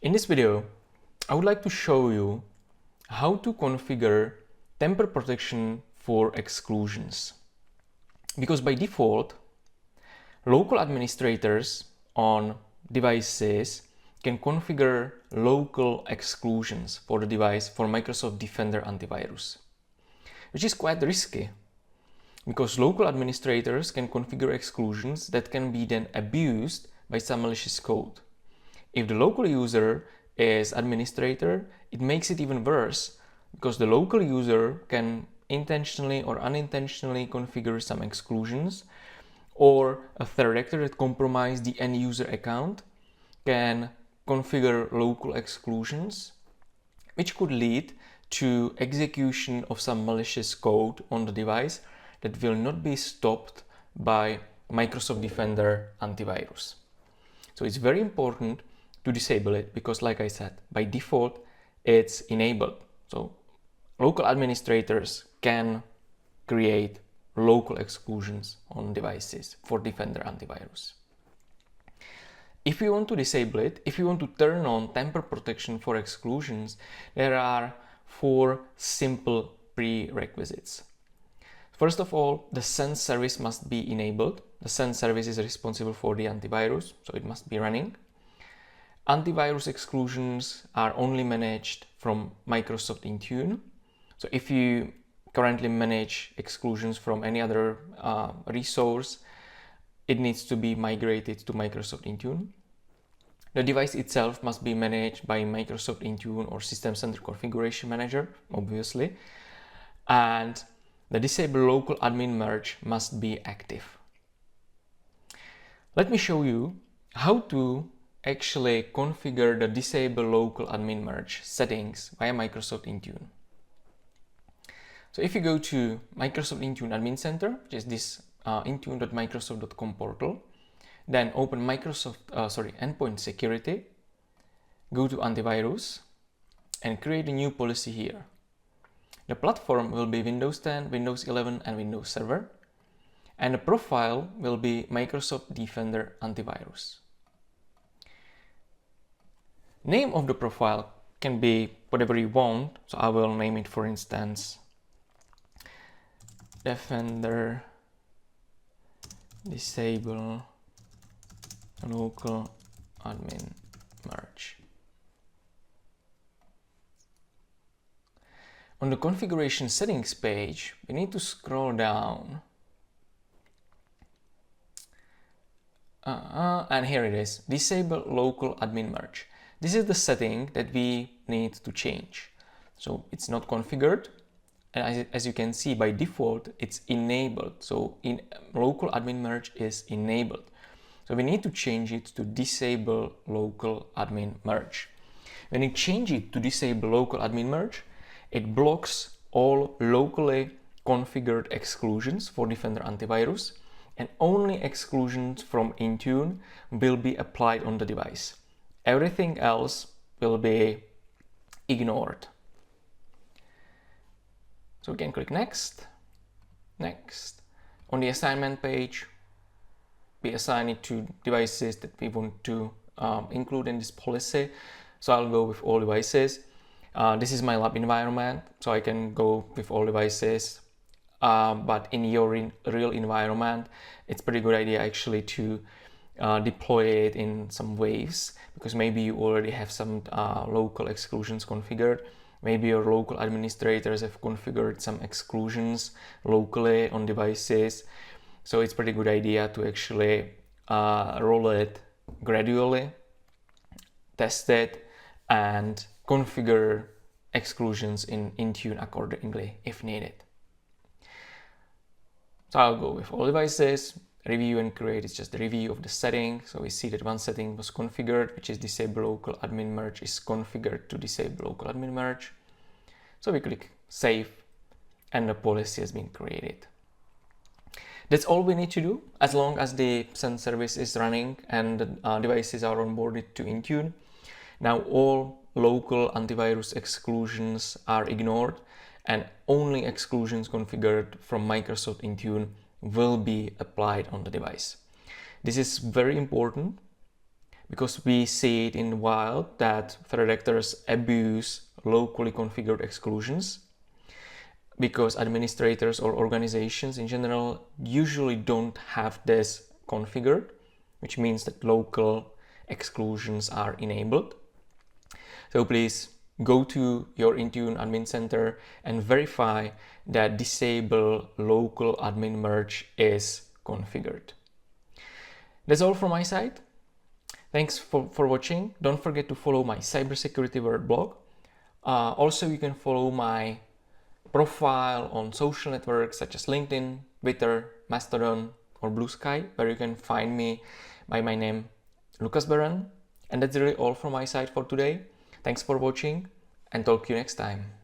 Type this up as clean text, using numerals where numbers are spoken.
In this video, I would like to show you how to configure tamper protection for exclusions. Because by default, local administrators on devices can configure local exclusions for the device for Microsoft Defender Antivirus, which is quite risky because local administrators can configure exclusions that can be then abused by some malicious code. If the local user is administrator, it makes it even worse because the local user can intentionally or unintentionally configure some exclusions, or a threat actor that compromises the end user account can configure local exclusions, which could lead to execution of some malicious code on the device that will not be stopped by Microsoft Defender Antivirus. So it's very important to disable it because, like I said, by default it's enabled. So local administrators can create local exclusions on devices for Defender Antivirus. If you want to disable it, if you want to turn on tamper protection for exclusions, there are 4 simple prerequisites. First of all, the send service must be enabled. The send service is responsible for the antivirus, so it must be running. Antivirus exclusions are only managed from Microsoft Intune. So if you currently manage exclusions from any other resource, it needs to be migrated to Microsoft Intune. The device itself must be managed by Microsoft Intune or System Center Configuration Manager, obviously. And the disable local admin merge must be active. Let me show you how to actually configure the disable local admin merge settings via Microsoft Intune. So if you go to Microsoft Intune Admin Center, which is this intune.microsoft.com portal, then open Endpoint Security, go to Antivirus, and create a new policy here. The platform will be Windows 10, Windows 11, and Windows Server, and the profile will be Microsoft Defender Antivirus. Name of the profile can be whatever you want, so I will name it, for instance, Defender Disable Local Admin Merge. On the configuration settings page, we need to scroll down. And here it is, Disable Local Admin Merge. This is the setting that we need to change. So it's not configured, and as you can see, by default it's enabled. So in local admin merge is enabled. So we need to change it to disable local admin merge. When you change it to disable local admin merge, it blocks all locally configured exclusions for Defender Antivirus, and only exclusions from Intune will be applied on the device. Everything else will be ignored. So we can click Next. Next. On the assignment page, we assign it to devices that we want to include in this policy. So I'll go with all devices. This is my lab environment, so I can go with all devices. But in your real environment, it's pretty good idea actually to deploy it in some waves, because maybe you already have some local exclusions configured. Maybe your local administrators have configured some exclusions locally on devices. So it's pretty good idea to actually roll it gradually, test it, and configure exclusions in Intune accordingly if needed. So I'll go with all devices. Review and create is just the review of the setting. So we see that one setting was configured, which is disable local admin merge is configured to disable local admin merge. So we click save and the policy has been created. That's all we need to do as long as the send service is running and the devices are onboarded to Intune. Now all local antivirus exclusions are ignored and only exclusions configured from Microsoft Intune will be applied on the device. This is very important because we see it in the wild that threat actors abuse locally configured exclusions, because administrators or organizations in general usually don't have this configured, which means that local exclusions are enabled. So please go to your Intune admin center and verify that disable local admin merge is configured. That's all from my side. Thanks for watching. Don't forget to follow my Cybersecurity World blog. Also, you can follow my profile on social networks such as LinkedIn, Twitter, Mastodon, or Blue Sky, where you can find me by my name, Lucas Baran. And that's really all from my side for today. Thanks for watching and talk to you next time.